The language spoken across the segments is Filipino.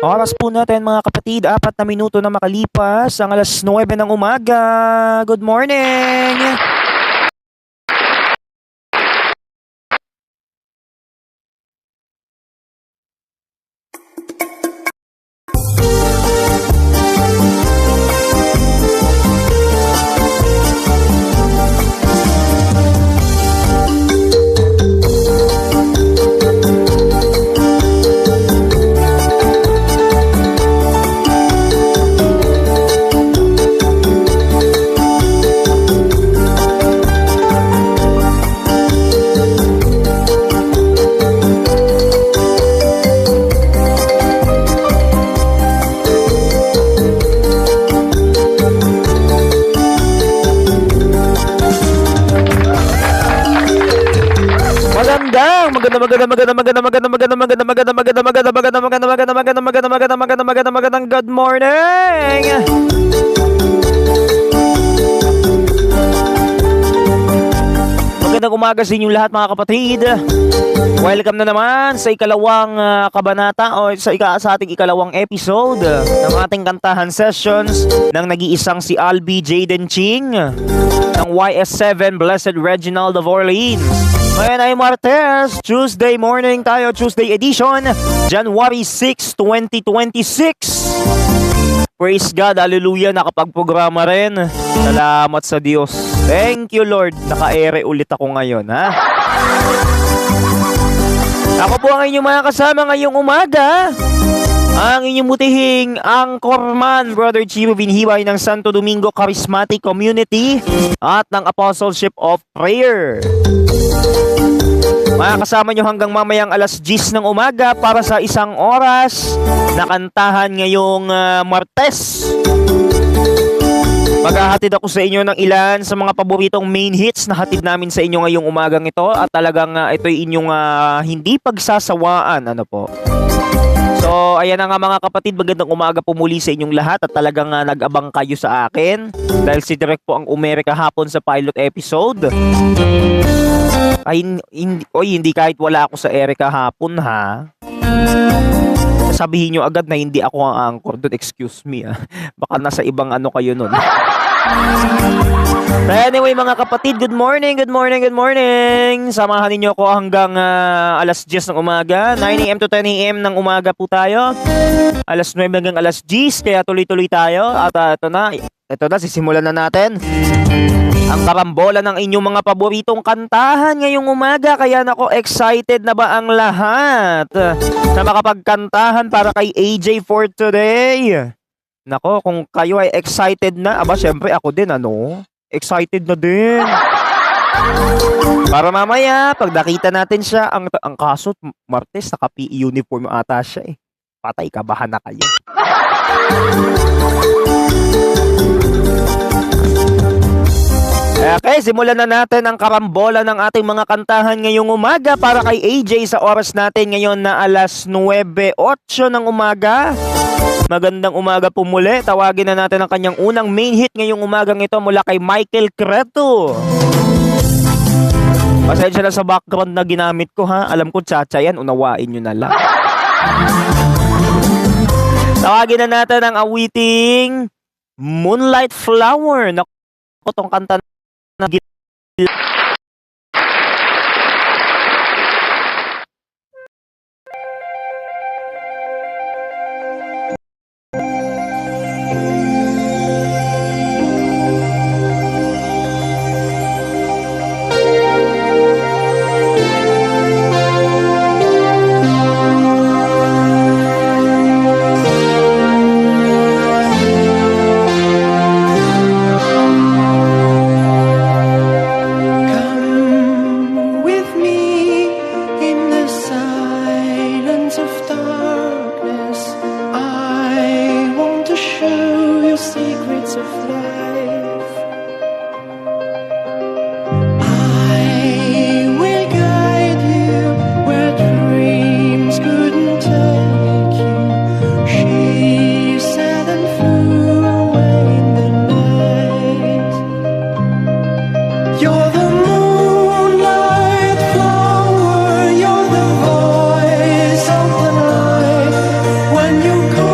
Oras po natin mga kapatid, 4 na minuto na makalipas ang 9 ng umaga. Good morning! Magandang good morning! Magandang umaga sa inyong lahat mga kapatid. Welcome na naman sa ikalawang kabanata o sa ating ikalawang episode ng ating kantahan sessions ng nag-iisang si Albi Jaden Ching ng YS7 Blessed Reginald of Orleans. Ngayon ay Martes, Tuesday morning tayo, Tuesday edition, January 6, 2026. Praise God, hallelujah, nakapag-programa rin. Salamat sa Diyos. Thank you Lord, naka-ere ulit ako ngayon, ha? Ako po ang inyong mga kasama ngayong umaga. Ang inyong mutihing anchorman, Brother Chiro Vinhibay ng Santo Domingo Charismatic Community at ng Apostleship of Prayer. Makakasama nyo hanggang mamayang 10:00 ng umaga para sa isang oras na kantahan ngayong Martes. Maghahatid ako sa inyo ng ilan sa mga paboritong main hits na hatid namin sa inyo ngayong umagang ito at talagang ito'y inyong hindi pagsasawaan. Ano po? So, ayan na nga mga kapatid, magandang umaga po muli sa inyong lahat at talagang nag-abang kayo sa akin dahil si Direk po ang umere kahapon sa pilot episode. Ay, hindi kahit wala ako sa ere kahapon ha. Sabihin nyo agad na hindi ako ang anchor doon, excuse me baka nasa ibang ano kayo nun. But anyway mga kapatid, good morning. Samahan niyo ako hanggang 10:00 ng umaga, 9 AM to 10 AM ng umaga po tayo. 9 hanggang 10:00, kaya tuloy-tuloy tayo. At ito na, sisimulan na natin ang karambola ng inyong mga paboritong kantahan ngayong umaga. Kaya nako, excited na ba ang lahat na makapagkantahan para kay AJ for today? Nako, kung kayo ay excited na, syempre ako din, excited na din. Para mamaya, pag nakita natin siya, ang kaso, Martes, naka-PE uniform ata siya Patay, kabahan na kayo. Okay, simulan na natin ang karambola ng ating mga kantahan ngayong umaga para kay AJ sa oras natin ngayon na 9:08 ng umaga. Magandang umaga po muli. Tawagin na natin ang kanyang unang main hit ngayong umagang ito mula kay Michael Cretu. Pasensya na sa background na ginamit ko ha. Alam ko tsa-tsa yan, unawain nyo na lang. Tawagin na natin ang awiting Moonlight Flower. Naku, itong kanta na you call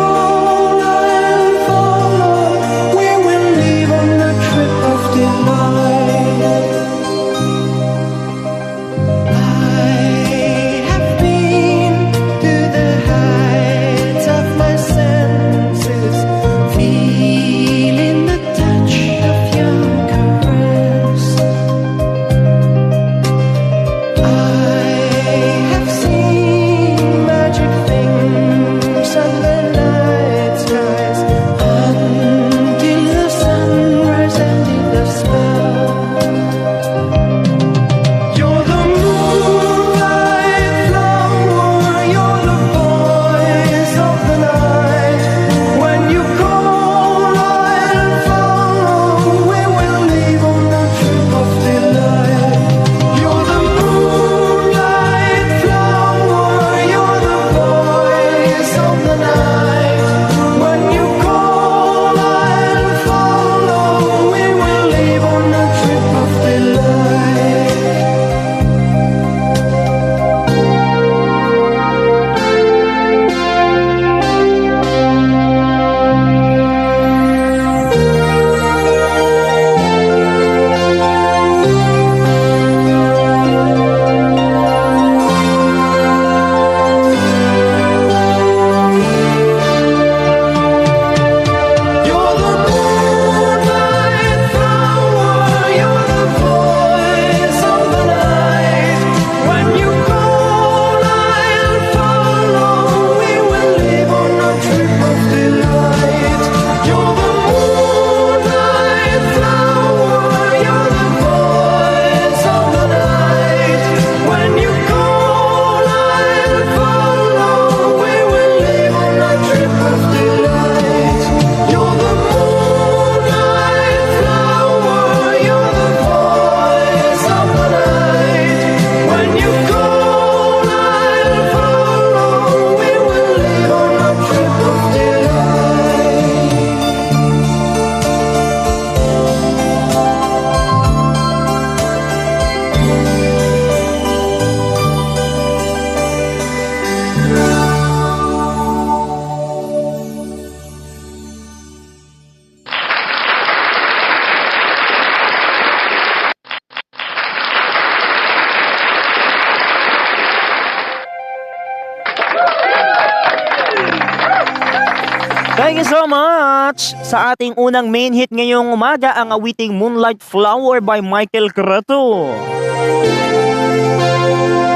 Thank you so much! Sa ating unang main hit ngayong umaga, ang awiting Moonlight Flower by Michael Cretu.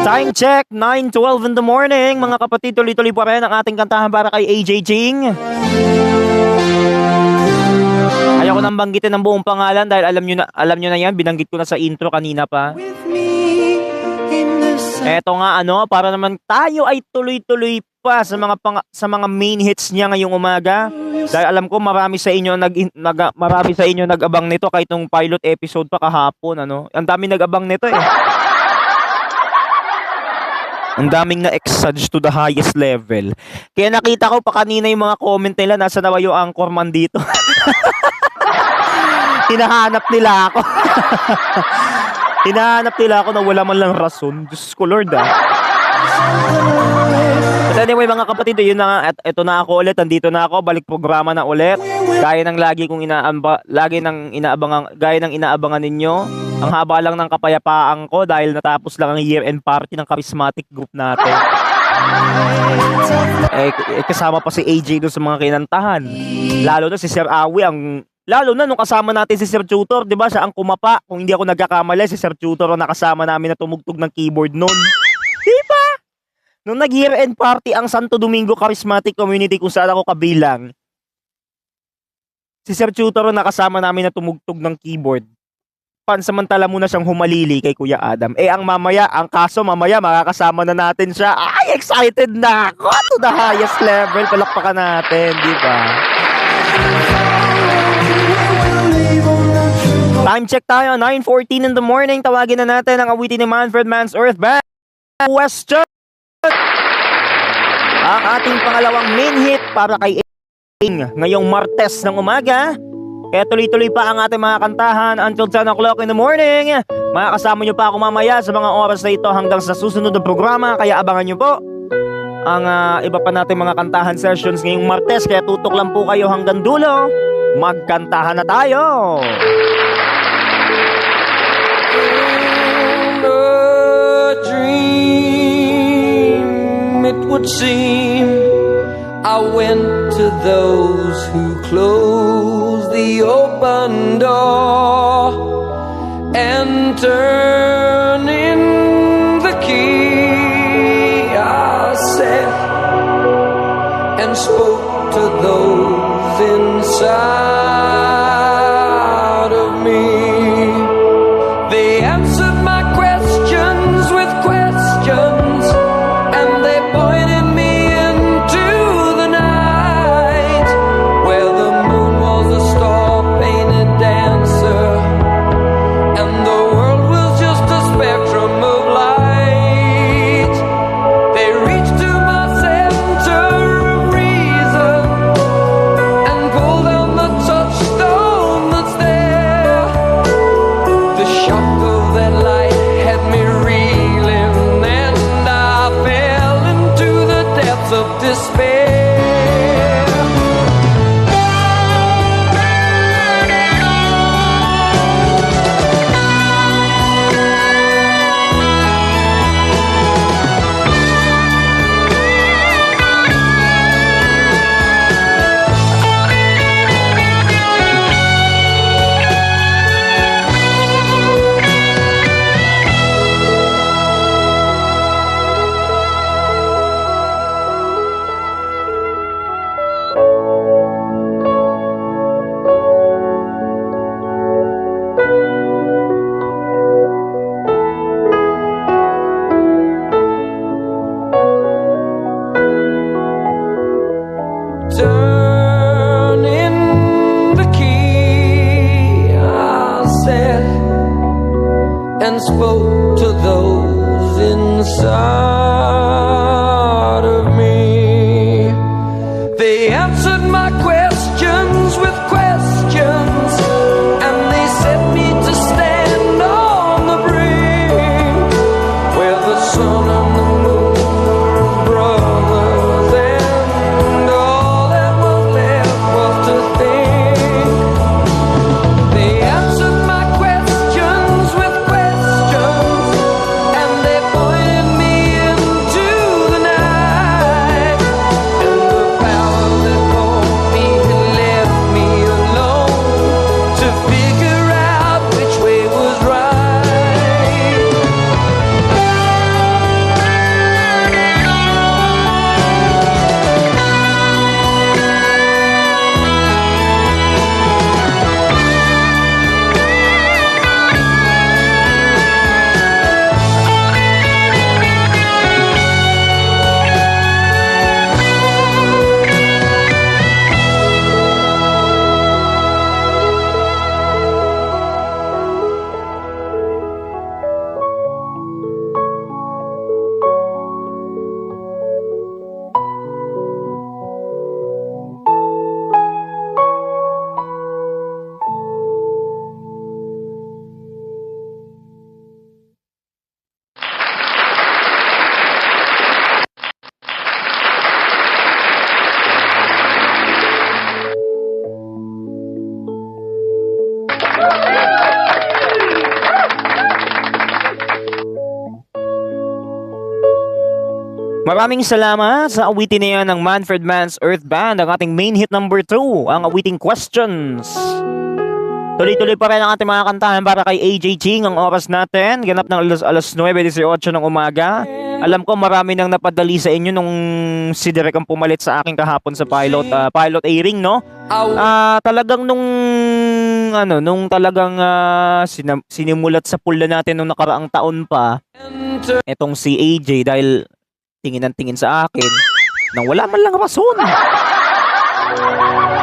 Time check, 9:12 in the morning. Mga kapatid, tuloy-tuloy pa rin ang ating kantahan para kay AJ Ching. Ayoko nang banggitin ang buong pangalan dahil alam nyo na yan, binanggit ko na sa intro kanina pa. Eto nga para naman tayo ay tuloy-tuloy pa sa mga main hits niya ngayong umaga. Dahil alam ko marami sa inyo nag-abang nito kahit nung pilot episode pa kahapon Ang daming nag-abang nito eh. Ang daming na-exage to the highest level. Kaya nakita ko pa kanina yung mga comment nila, nasa nawa yung anchorman dito. Hinahanap nila ako. Hinahanap nila ako na wala man lang rason. Diyos ko Lord But anyway mga kapatid, yun na nga, at ito na ako ulit, andito na ako, balik programa na ulit. Gaya ng lagi kong inaabangan ninyo. Ang haba lang ng kapayapaan ko dahil natapos lang ang year-end party ng charismatic group natin. Kasama pa si AJ doon sa mga kinantahan. Lalo na si Sir Awi, lalo na nung kasama natin si Sir Tutor, di ba? Siya ang kumapa. Kung hindi ako nagkakamali, si Sir Tutor ang nakasama namin na tumugtog ng keyboard noon. Di ba? Nung nag-year-end party ang Santo Domingo Charismatic Community kung saan ako kabilang, si Sir Tutor ang nakasama namin na tumugtog ng keyboard. Pansamantala muna siyang humalili kay Kuya Adam. Ang kaso mamaya makakasama na natin siya. Ay, excited na ako to the highest level. Palakpakan natin, di ba? Time check tayo, 9:14 in the morning. Tawagin na natin ang awitin ni Manfred Mann's Earth Band. Question! Ang ating pangalawang main hit para kay ngayong Martes ng umaga. Kaya tuloy-tuloy pa ang ating mga kantahan until 10 o'clock in the morning. Makakasama nyo pa ako mamaya sa mga oras na ito hanggang sa susunod na programa. Kaya abangan nyo po ang iba pa natin mga kantahan sessions ngayong Martes. Kaya tutok lang po kayo hanggang dulo. Magkantahan na tayo! In a dream, it would seem I went to those who closed the open door and turning the key I sat and spoke to those inside of me. They answered my questions with questions, and they pointed me into the night where the moon was a star-painted dancer and the world was just a spectrum of light. They reached to my center of reason and pulled down the touchstone that's there. The shock of that light had me reeling, and I fell into the depths of despair. Turning the key, I said, and spoke to those inside of me. They answered my questions with questions, and they set me to stand on the brink where the sun and the moon were brothers, and all that was left was to think. They answered my questions with questions, and they pointed me Maraming salamat sa awitin na yan ng Manfred Mann's Earth Band, ang ating main hit number 2, ang awiting Questions. Tuloy-tuloy pa rin ang ating mga kantahan para kay AJ Ching. Ang oras natin, ganap ng alas 9:18 ng umaga. Alam ko marami nang napadali sa inyo nung si Derek ang pumalit sa akin kahapon sa pilot airing, no? Talagang nung talagang sinimulat sa pula natin nung nakaraang taon pa, etong si AJ dahil tingin ng tingin sa akin nang wala man lang rason.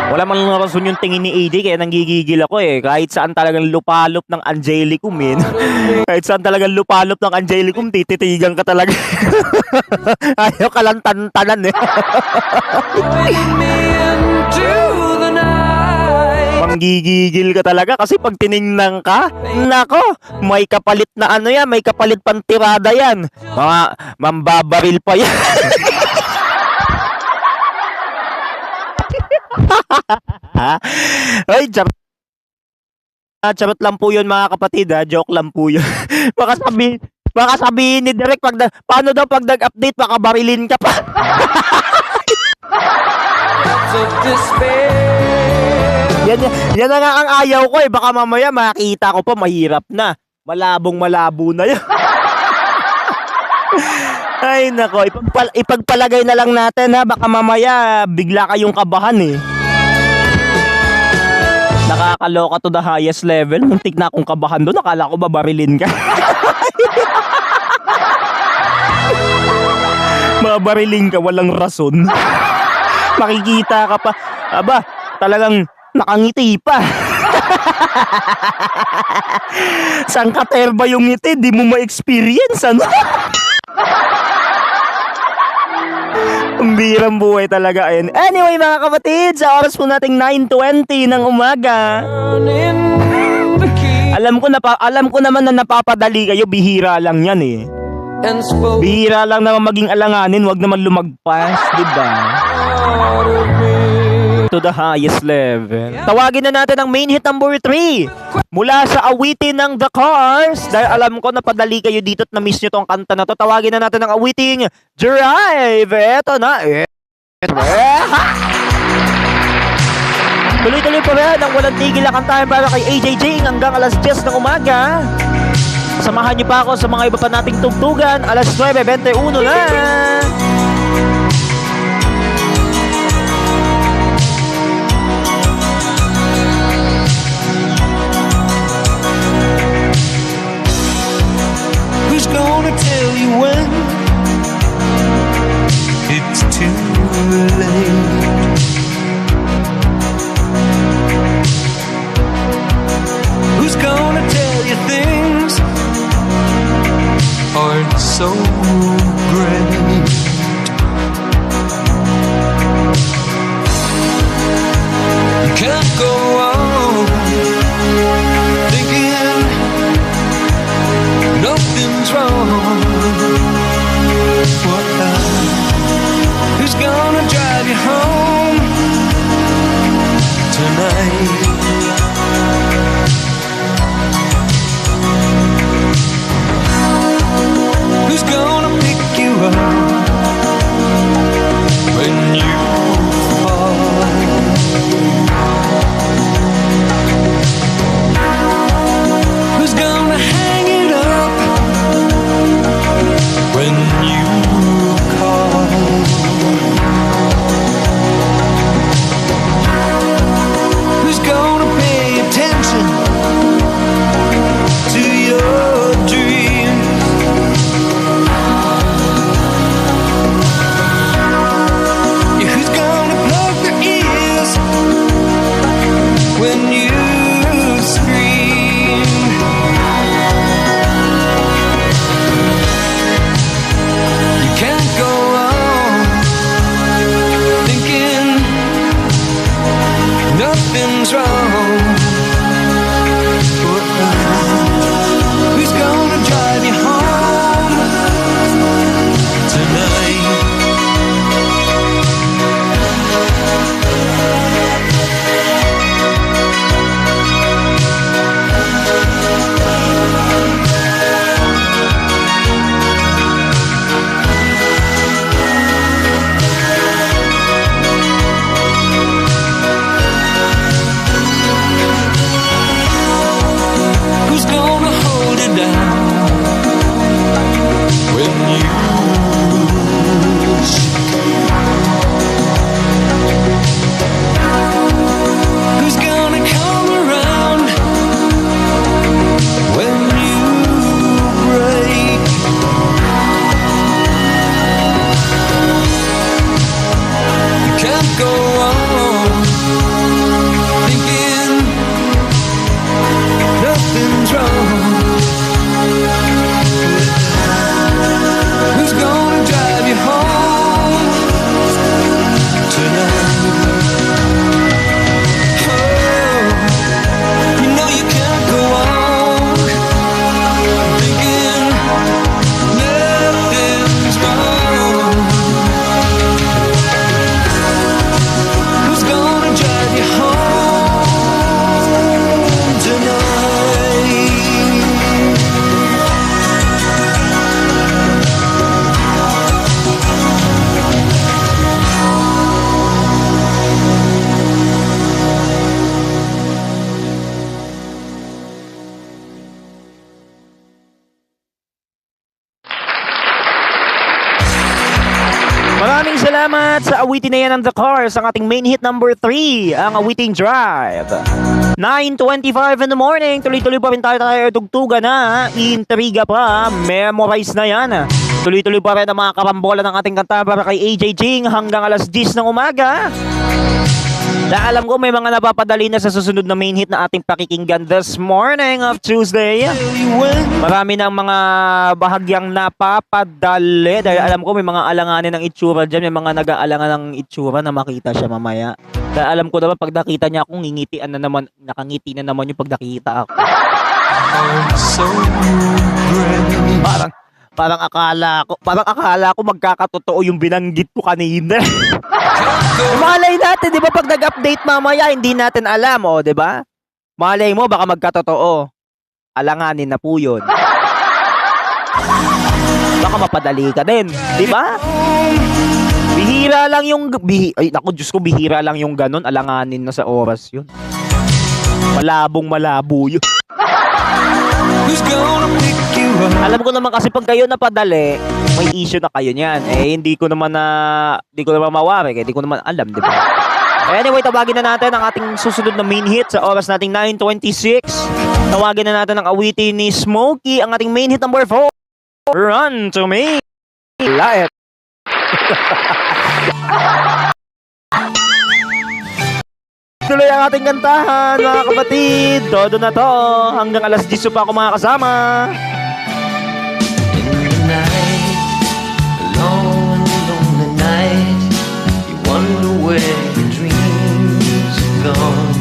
Wala man lang rason yung tingin ni AJ kaya nanggigigil ako eh. Kahit saan talagang lupalop ng Angelicum kahit saan talagang lupalop ng Angelicum, tititigan ka talaga. Ayaw ka lang tantanan eh. Manggigigil ka talaga kasi pag tiningnan ka, nako, may kapalit na ano yan, may kapalit pang tirada yan. Mambabaril pa yan. Ay, charot lang po yun mga kapatid ha, joke lang po yun. Baka sabihin ni Derek, paano daw pag nag-update, baka barilin ka pa. Yan na nga ang ayaw ko eh. Baka mamaya makita ko pa mahirap na. Malabong-malabo na yan. Ay nako, ipagpalagay na lang natin ha. Baka mamaya bigla kayong kabahan eh. Nakakaloka to the highest level. Muntik na akong kabahan doon. Nakala ko babarilin ka. Babarilin ka, walang rason. Makikita ka pa. Aba, talagang nakangiti pa. Saan ka terba yung ngiti? Di mo ma-experience, ano? Ang birang buhay talaga. Ayun. Anyway mga kapatid, sa oras po nating 9:20 ng umaga. Alam ko naman na napapadali kayo, bihira lang yan eh. Bihira lang naman maging alanganin, wag naman lumagpas, di ba? To the highest level. Tawagin na natin ang main hit number 3 mula sa awitin ng The Cars. Dahil alam ko napadali kayo dito at na-miss nyo tong kanta na to. Tawagin na natin ang awiting Drive. Eto na. Tuloy-tuloy pa rin ang walang tigil na kantahan para kay AJ Jing hanggang alas 10 ng umaga. Samahan niyo pa ako sa mga iba pa nating tugtugan. Alas 9:21 na. Who's gonna tell you when it's too late? Who's gonna tell you things aren't so great? You can't go on thinking nothing's wrong. What who's gonna drive you home tonight? Who's gonna pick you up salamat sa awitin na yan ng The Cars, ang ating main hit number 3, ang awiting Drive. 9:25 in the morning, tuloy-tuloy pa rin tayo tugtugan na, intriga pa, memorize na yan. Tuloy-tuloy pa rin ang mga karambola ng ating kanta para kay AJ Jing hanggang alas 10 ng umaga. Dahil alam ko may mga napapadali na sa susunod na main hit na ating pakikinggan this morning of Tuesday. Marami ng mga bahagyang napapadali dahil alam ko may mga alanganin ng itsura dyan. May mga nag-aalangan ng itsura na makita siya mamaya. Dahil alam ko naman pag nakita niya akong ngingitian na naman, nakangiti na naman yung pag nakita ako. Parang akala ko magkakatotoo yung binanggit ko kanina. Malay natin, di ba, pag nag-update mamaya, hindi natin alam, o, di ba? Malay mo, baka magkatotoo. Alanganin na po yun. Baka mapadali ka din, di ba? Bihira lang yung, ay, naku, Diyos ko, bihira lang yung ganun, alanganin na sa oras yun. Malabo yun. Who's gonna pick you up? Alam ko naman kasi pag kayo napadali, may issue na kayo niyan. Hindi ko naman mawari, hindi ko naman alam, di ba? Anyway, tawagin na natin ang ating susunod na main hit sa oras nating 9:26. Tawagin na natin ang awitin ni Smokey, ang ating main hit number 4. Run to me. Light. Tuloy ang ating kantahan, mga kapatid. Todo na to. Hanggang alas 10 pa ako mga kasama. In the night, alone, lonely night, you wonder where your dreams have gone.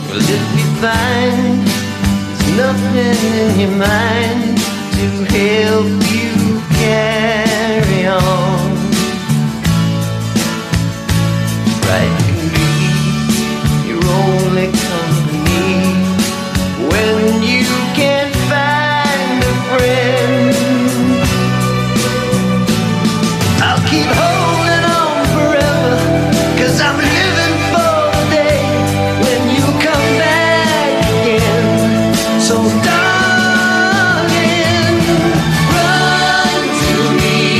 Will it be fine? There's nothing in your mind to help you carry on. Right can be your only company when you can't find a friend. I'll keep holding on forever, 'cause I'm living for the day when you come back again. So darling, run to me.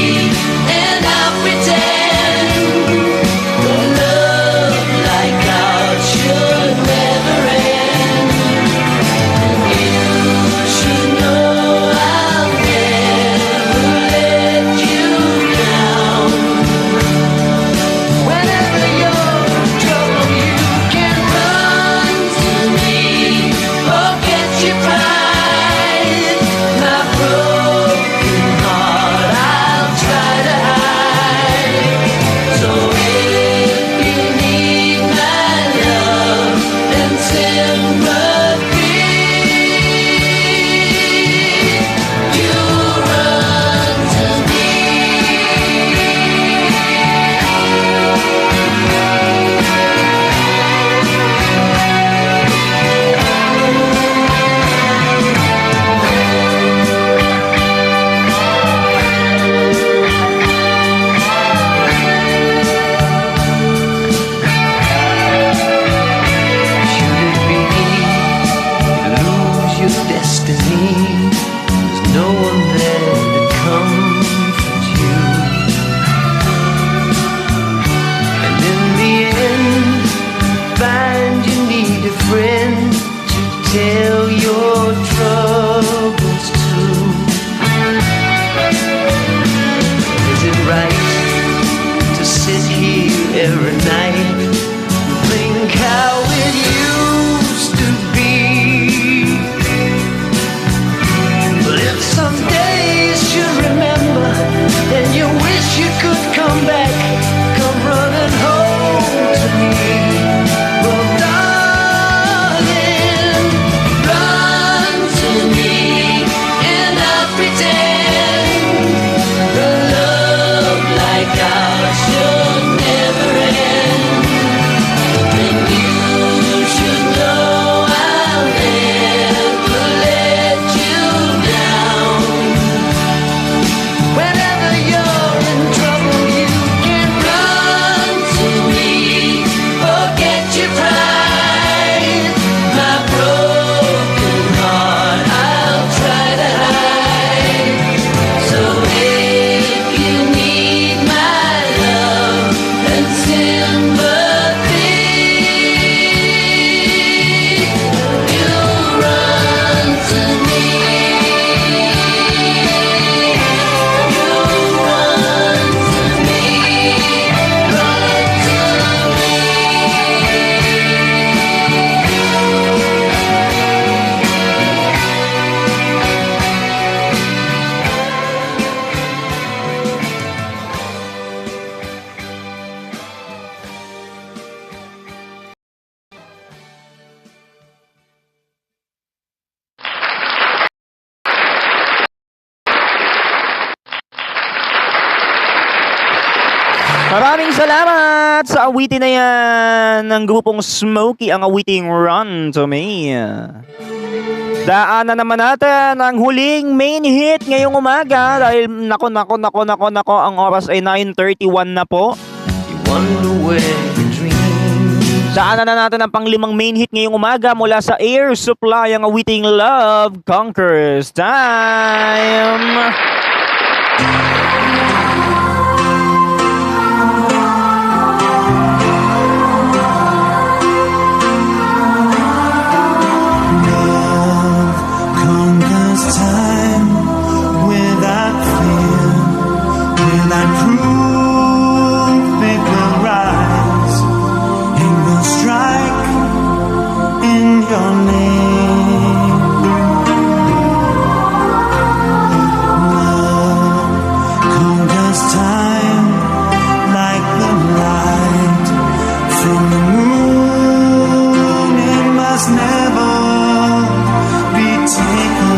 Maraming salamat sa awitin na yan ng grupong Smokey, ang awiting Run to Me. Daanan naman natin ang huling main hit ngayong umaga dahil nako, ang oras ay 9:31 na po. You wonder where your dreams. Daanan na natin ang panglimang main hit ngayong umaga mula sa Air Supply, ang awiting Love Conquers Time. Time without fear, without proof, it will rise, it will strike in your name. Love conquers time like the light from the moon. It must never be taken.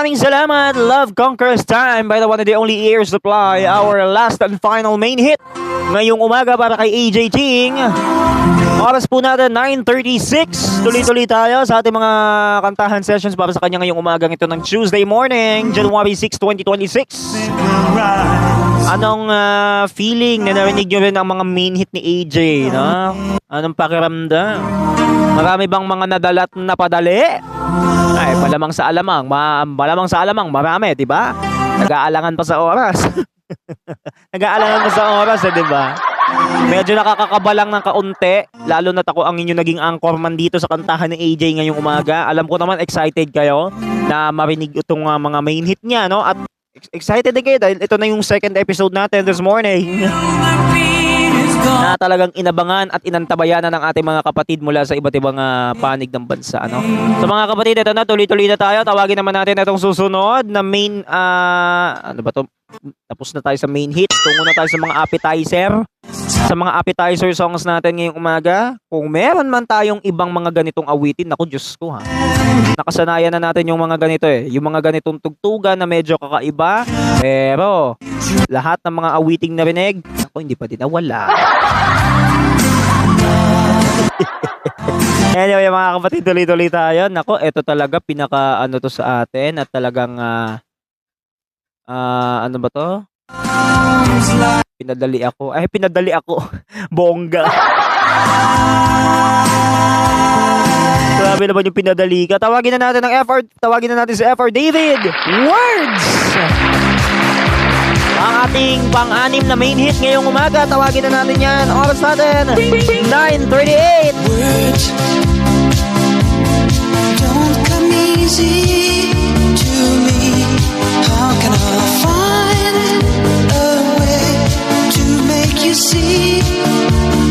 maraming salamat. Love Conquers Time by the one and the only Air Supply. Our last and final main hit ngayong umaga para kay AJ Ching. Oras po natin 9:36. Tuloy-tuloy tayo sa ating mga kantahan sessions para sa kanya ngayong umagang ito ng Tuesday morning, January 6, 2026. Anong feeling na narinig nyo rin ang mga main hit ni AJ, no? Anong pakiramdam? Marami bang mga nadalat na padali? Ay, malamang sa alamang, marami, di ba? Nag-aalangan pa sa oras. Nag-aalangan pa sa oras, di ba? Medyo nakakakabalang ng kaunti, lalo na ako ang inyong naging anchorman dito sa kantahan ni AJ ngayong umaga. Alam ko naman excited kayo na marinig itong mga main hit niya, no? At excited din kayo dahil ito na yung second episode natin this morning. Na talagang inabangan at inantabayanan ng ating mga kapatid mula sa iba't ibang panig ng bansa, ano? So mga kapatid, ito na, tuloy-tuloy na tayo. Tawagin naman natin itong susunod na main, ano ba to? Tapos na tayo sa main hits. Tungo na tayo sa mga appetizer. Sa mga appetizer songs natin ngayong umaga. Kung meron man tayong ibang mga ganitong awitin, naku, Diyos ko ha. Nakasanayan na natin yung mga ganito eh. Yung mga ganitong tugtugan na medyo kakaiba. Pero, lahat ng mga awiting narinig, naku, hindi pa din nawala. Anyway, mga kapatid, tuloy-tuloy tayo. Naku, ito talaga pinaka ano to sa atin at talagang ano ba to? Pinadali ako. Bongga. Grabe naman yung pinadali ka. Tawagin na natin si FR David. Words! Ang ating pang-anim na main hit ngayong umaga. Tawagin na natin yan. Oras natin, 9:38. Words don't come easy to me. How can I find a way to make you see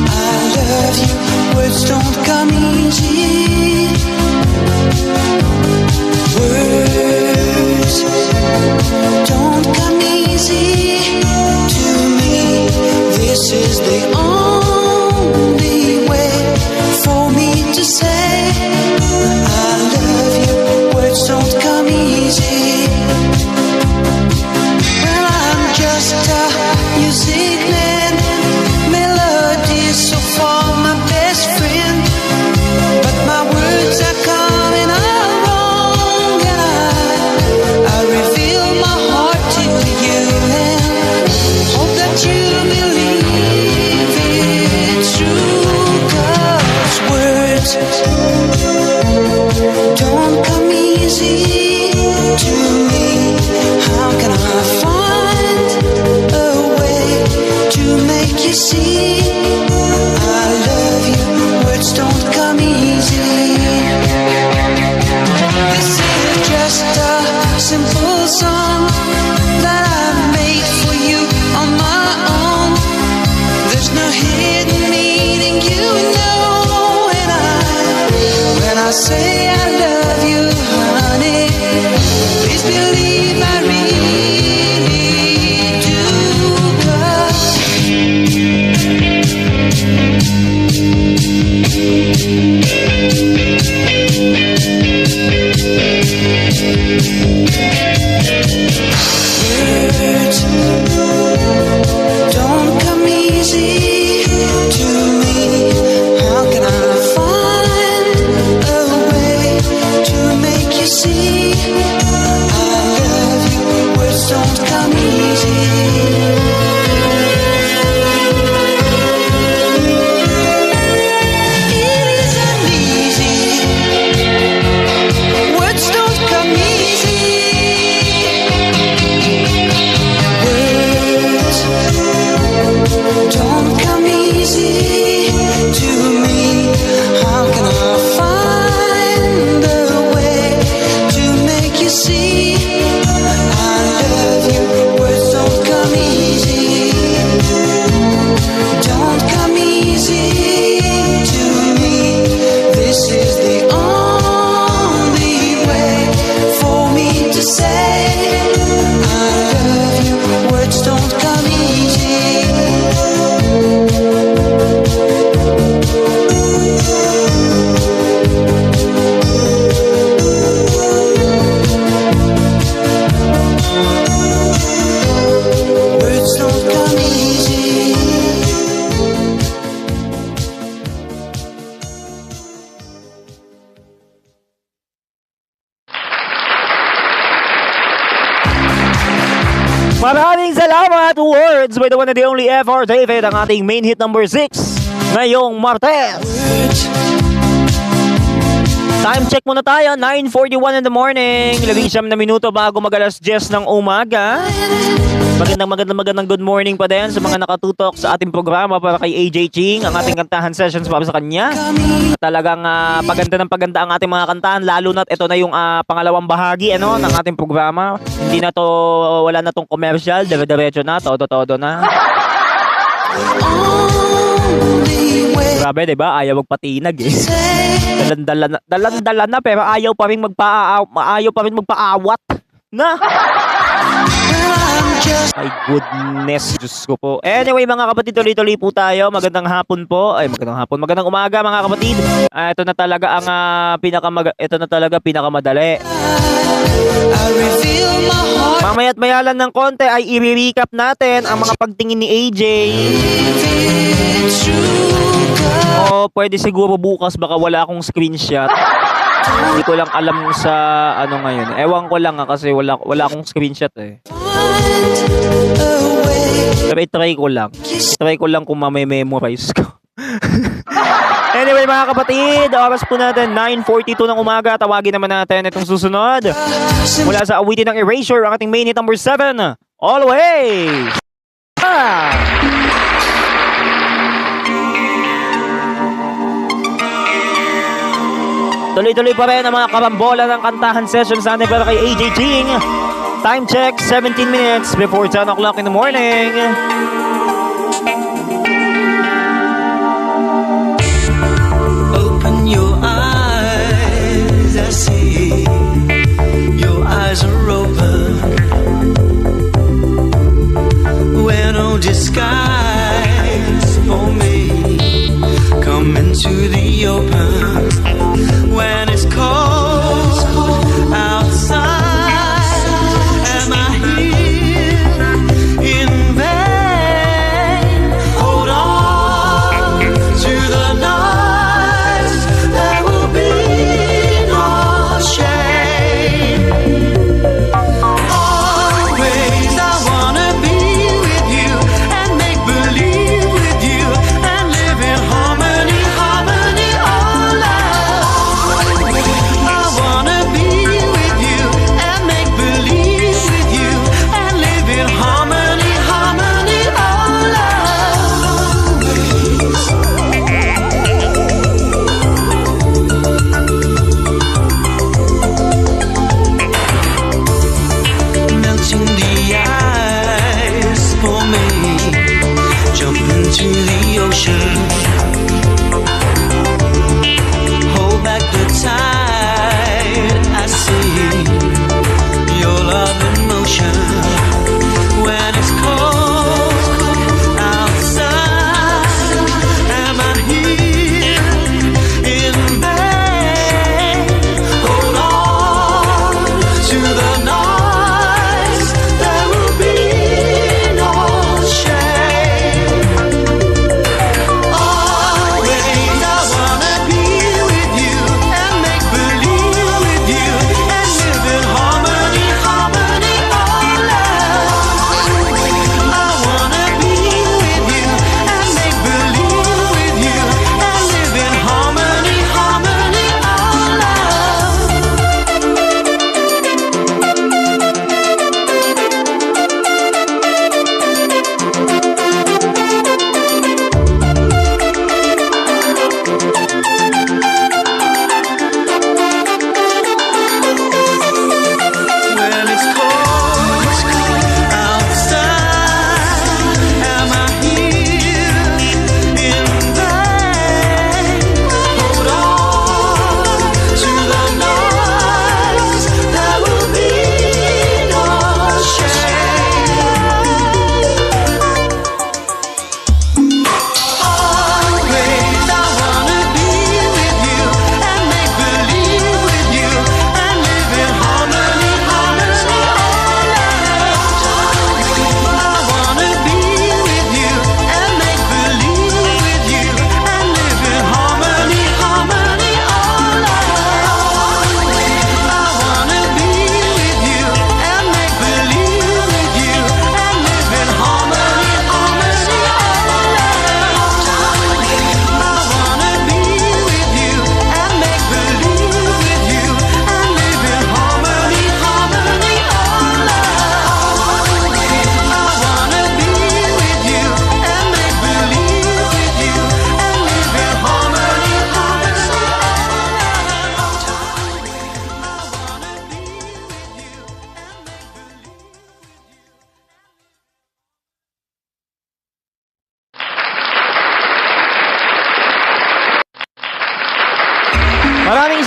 I love you? Words don't come easy. Words don't come easy to me. This is the only way for me to say I love you. Words don't come easy. Well, I'm just a music man. Melody so far my best friend, but my words are coming out wrong, and I reveal my heart to you and hope that you believe it's true. 'Cause words don't come easy to me. How can I find a way to make you see I love you? Words don't come easy. This is just a simple song that I made for you on my own. There's no hidden meaning, you know, when I say I love you, honey, please believe I really do. 'Cause words don't come easy to me. How can I find a way to make you see I love you? Words don't come easy. It isn't easy. Words don't come easy. Words don't come easy to me. How can I find a way to make you see I love you? Words don't come Maraming salamat, words by the one and the only FR David, ang ating main hit number 6 ngayong Martes. Time check muna tayo, 9:41 in the morning, 11 na minuto bago mag-alas 10 ng umaga. Magandang good morning pa din sa mga nakatutok sa ating programa para kay AJ Ching, ang ating kantahan sessions para sa kanya. Talagang paganda ang ating mga kantahan, lalo na't ito na yung pangalawang bahagi ng ating programa. Hindi na to, wala na tong commercial, dire-diretso na, todo na. Grabe, diba? Ayaw magpatinag eh. Dalan-dalan na pero ayaw pa rin magpaawat na. Ay goodness, Diyos ko po. Anyway mga kapatid, tuloy-tuloy po tayo. Magandang hapon po. Magandang umaga mga kapatid. Ito na talaga pinakamadali. Mamaya't mayalan ng konti ay i-recap natin ang mga pagtingin ni AJ. O pwede siguro bukas, baka wala akong screenshot. Hindi ko lang alam sa ngayon. Ewan ko lang kasi wala akong screenshot eh. Pero i-try ko lang. Kung mamememorize ko. Anyway mga kapatid, oras po natin 9:42 ng umaga. Tawagin naman natin itong susunod. Mula sa awitin ng Erasure, ang ating main hit number 7. Always! Tuloy-tuloy pa rin ang mga karambola ng kantahan sessions natin para kay AJ Ching. Time check, 17 minutes before 10 o'clock in the morning. Open your eyes, I see. Your eyes are open. Where no disguise for me. Come into the open. When it's cold outside, am I here in vain? Hold on to the night, there will be no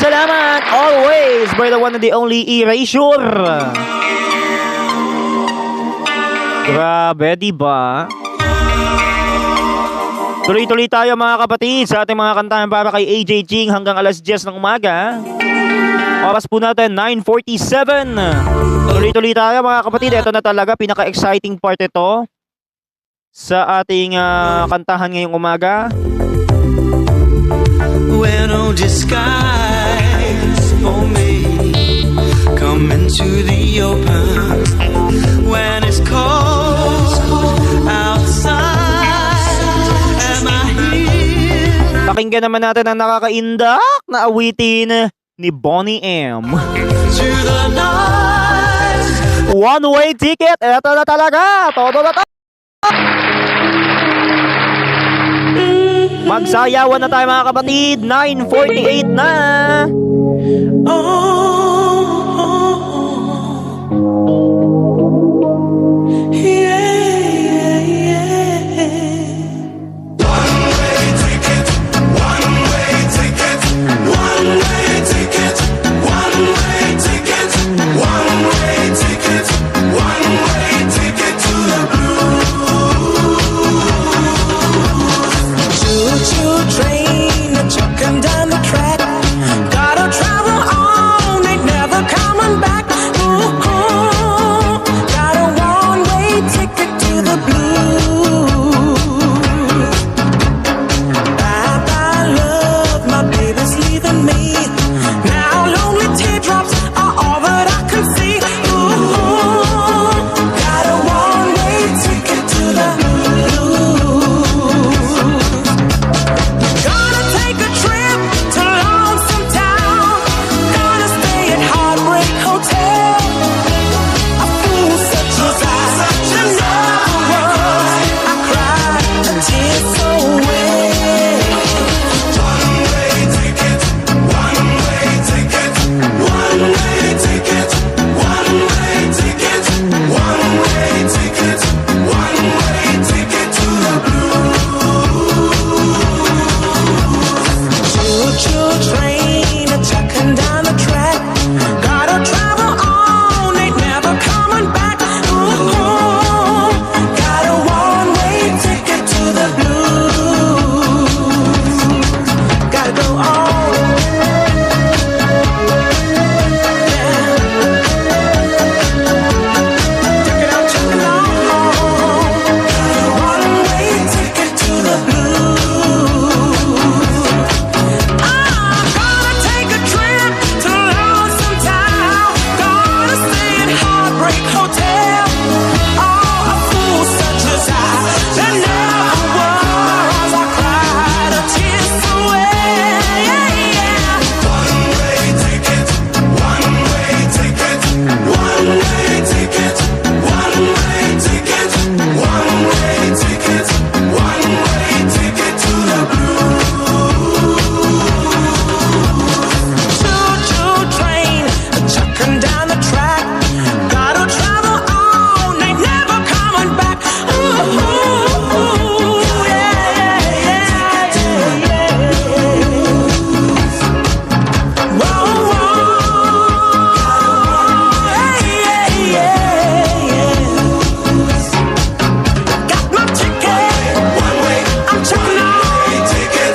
salamat always by the one and the only Erasure. Grabe, diba? Tuloy-tuloy tayo mga kapatid sa ating mga kantahan para kay AJ Ching hanggang alas 10 ng umaga. Oras po natin, 9:47. Tuloy-tuloy tayo mga kapatid. Ito na talaga, pinaka-exciting part ito sa ating kantahan ngayong umaga. When no disguise for me, come into the open. When it's cold outside, am I here? Pakinggan naman natin ang nakakaindak na awitin ni Bonnie M. To the night. One-way ticket. Ito na talaga. Todo na tayo. Magsayawan na tayo mga kapatid. 9:48 na. Chucking down the track, gotta travel on, ain't never coming back. Ooh, got a one-way ticket to the blue. Bye-bye love, my baby's leaving me. Now lonely teardrops are all that I can see. Ooh, got a one-way ticket to the blue. Take a trip to Lonesome Town. Gonna stay at Heartbreak Hotel. A fool such as I never was. I cried a tear so wet. One-way ticket, one-way ticket, one-way ticket, one-way ticket, one-way ticket, one-way ticket to the blue. Choo-choo train, chucking down the track. Gotta travel on, ain't never coming back. Ooh, got a one-way ticket to the blue. Gotta go on. Yeah. Check it out. One-way ticket to the blue. I'm gonna take a trip to Lonesome Town. Gonna stay at Heartbreak Hotel. Oh, a fool such as I, there never was. I cried a tear so wet. Yeah. One-way ticket, one-way ticket, one-way ticket, one-way ticket, one-way ticket, one-way ticket to the blue. Choo-choo train, chucking down the track. Gotta travel on, ain't never coming back. Ooh, yeah, yeah, yeah. Whoa, whoa, yeah, yeah. Got my ticket, one way. I'm checking out ticket,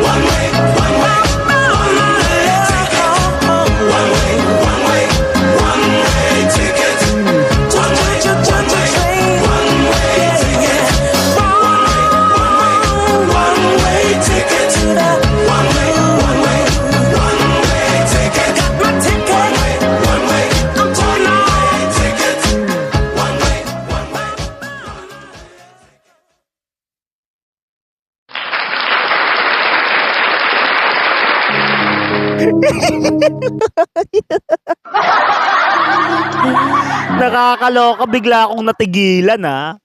one way, one way. Nakakaloka, bigla akong natigilan ha.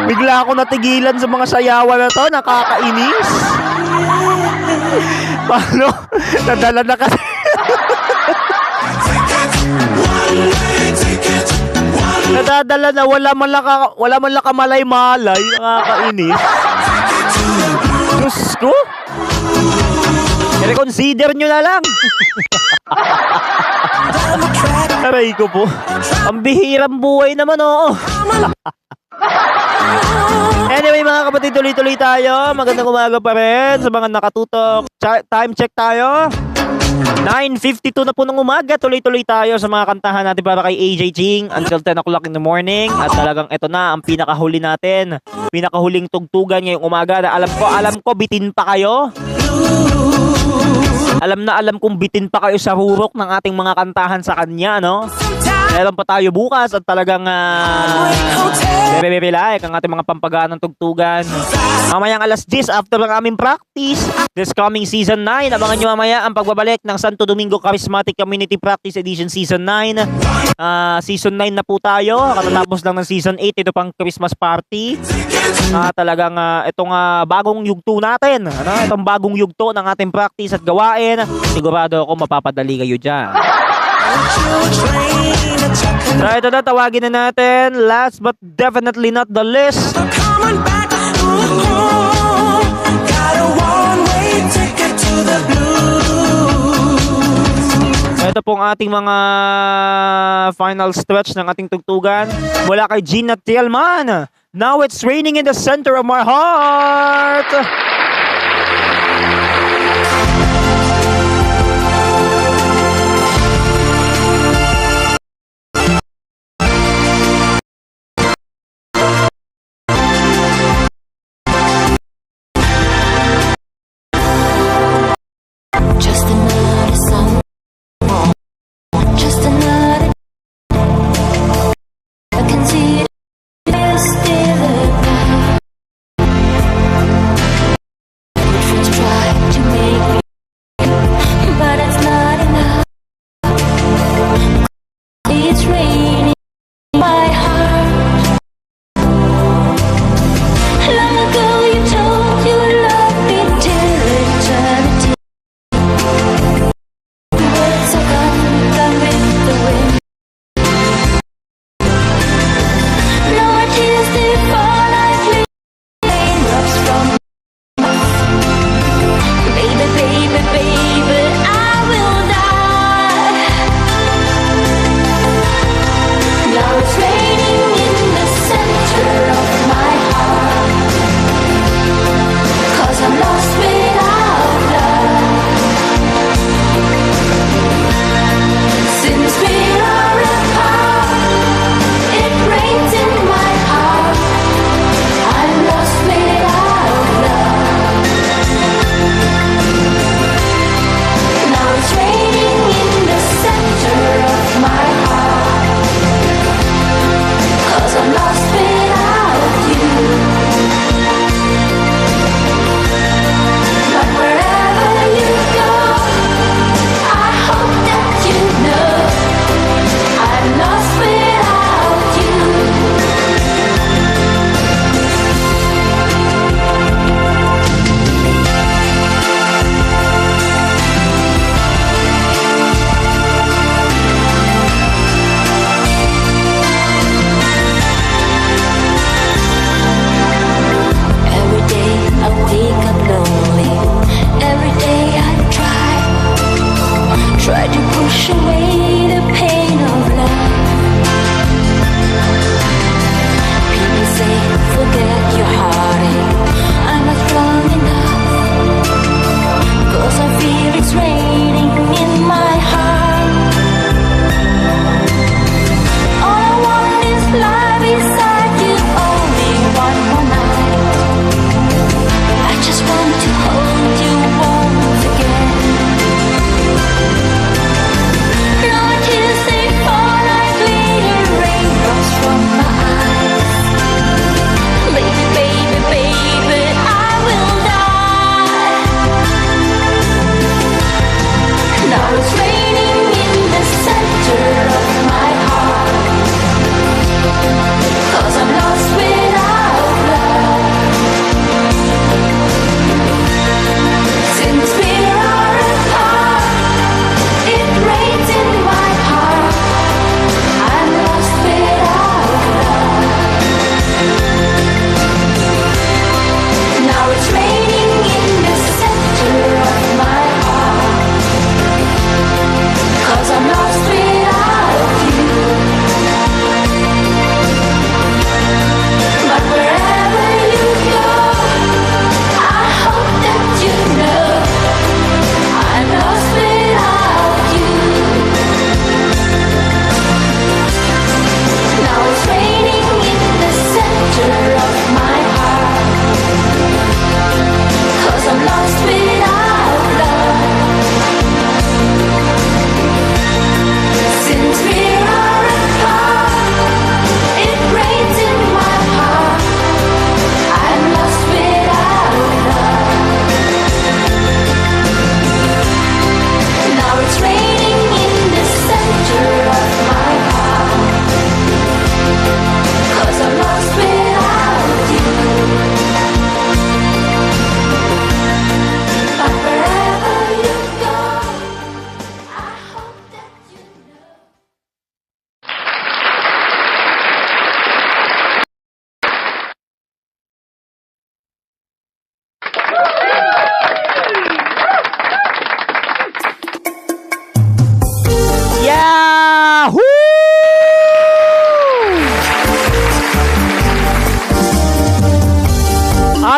Bigla akong natigilan sa mga sayawan na to, nakakainis. Paano? Nadala na kasi. Nadadala na, wala man lang kamalay-malay, nakakainis. Diyos ko. I-reconsider nyo na lang. Aray ko po. Ang bihirang buhay naman, oo. Anyway mga kapatid, tuloy-tuloy tayo. Magandang umaga pa rin sa mga nakatutok. Time check tayo. 9:52 na po ng umaga. Tuloy-tuloy tayo sa mga kantahan natin para kay AJ Ching until 10 o'clock in the morning. At talagang ito na ang pinakahuli natin. Pinakahuling tugtugan ngayong umaga na alam ko bitin pa kayo. Alam kong bitin pa kayo sa hurok ng ating mga kantahan sa kanya, no? Meron pa tayo bukas at talagang very like ang ating mga pampagaan ng tugtugan. Mamayang alas 10 after ng aming practice, this coming season 9, abangan nyo mamaya ang pagbabalik ng Santo Domingo Charismatic Community Practice Edition Season 9. Season 9 na po tayo, katatapos lang ng Season 8, ito pang Christmas party. Talagang itong bagong yugto natin, ano? Itong bagong yugto ng ating practice at gawain, sigurado ako mapapadali kayo dyan. So ito na, tawagin na natin. Last but definitely not the least, ito pong ating mga final stretch ng ating tugtugan mula kay Gina Tielman. Now it's raining in the center of my heart. Just another song, just another. I can see it still alive.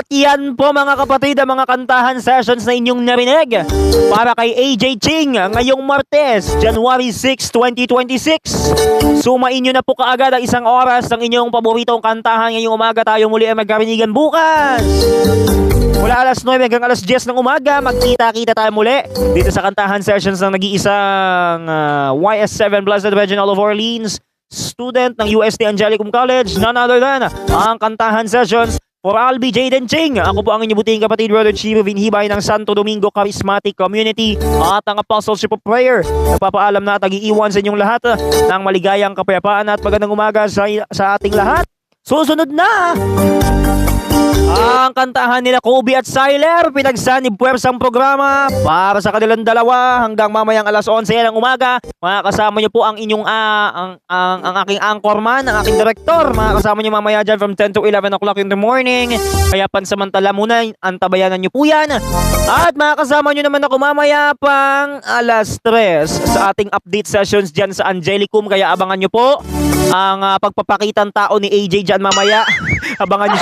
At yan po mga kapatid ang mga kantahan sessions na inyong narinig para kay AJ Ching ngayong Martes, January 6, 2026. Sumain nyo na po kaagad ang isang oras ng inyong paboritong kantahan ngayong umaga. Tayo muli ay magkarinigan bukas. Mula alas 9 hanggang alas 10 ng umaga, magkita-kita tayo muli dito sa kantahan sessions ng nag-iisang YS7 Blessed Virgin of Orleans, student ng UST Angelicum College, none other than ang kantahan sessions for Albi Jaden Ching. Ako po ang inyong buting kapatid, Brother Chiro Vinhibay ng Santo Domingo Charismatic Community at ang Apostleship of Prayer. Nagpapaalam na at nag-iiwan sa inyong lahat ng maligayang kapayapaan at magandang umaga sa ating lahat. Susunod na ang kantahan nila Kobe at Siler, pinagsanib puwersang programa para sa kanilang dalawa hanggang mamayang alas 11 ng umaga. Makakasama nyo po ang inyong ang aking anchorman, ang aking director. Makakasama nyo mamaya dyan from 10 to 11 o'clock in the morning. Kaya pansamantala muna, antabayanan nyo po yan. At makakasama nyo naman ako mamaya pang alas 3 sa ating update sessions dyan sa Angelicum. Kaya abangan nyo po ang pagpapakitang tao ni AJ dyan mamaya. Abangan nyo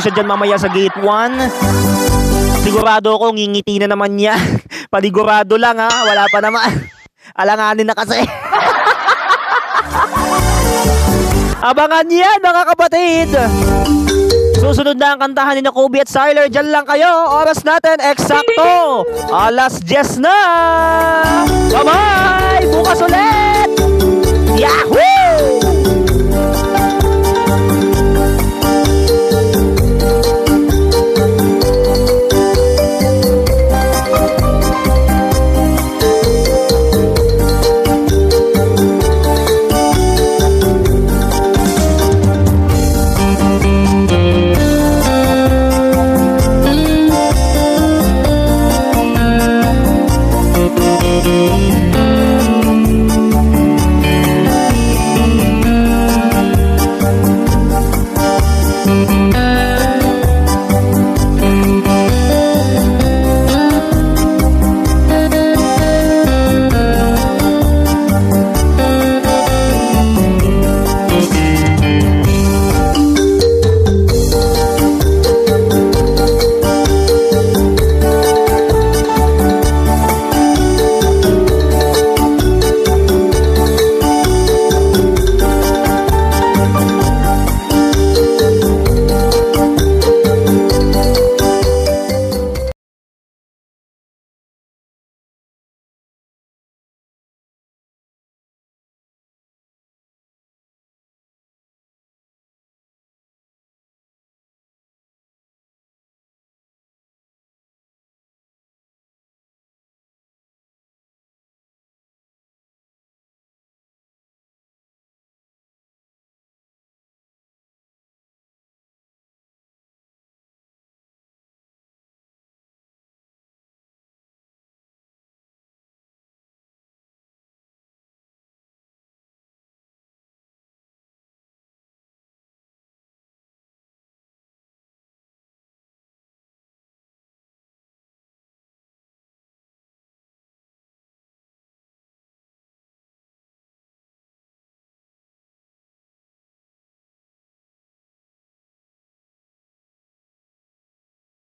siya dyan mamaya sa gate 1. Sigurado ko ngingiti na naman niya. Panigurado lang ha, wala pa naman. Alanganin na kasi. Abangan yan mga kapatid. Susunod na ang kantahan ni na Kobe at Siler. Diyan lang kayo. Oras natin eksakto alas 10 na. Bye-bye! Bukas ulit!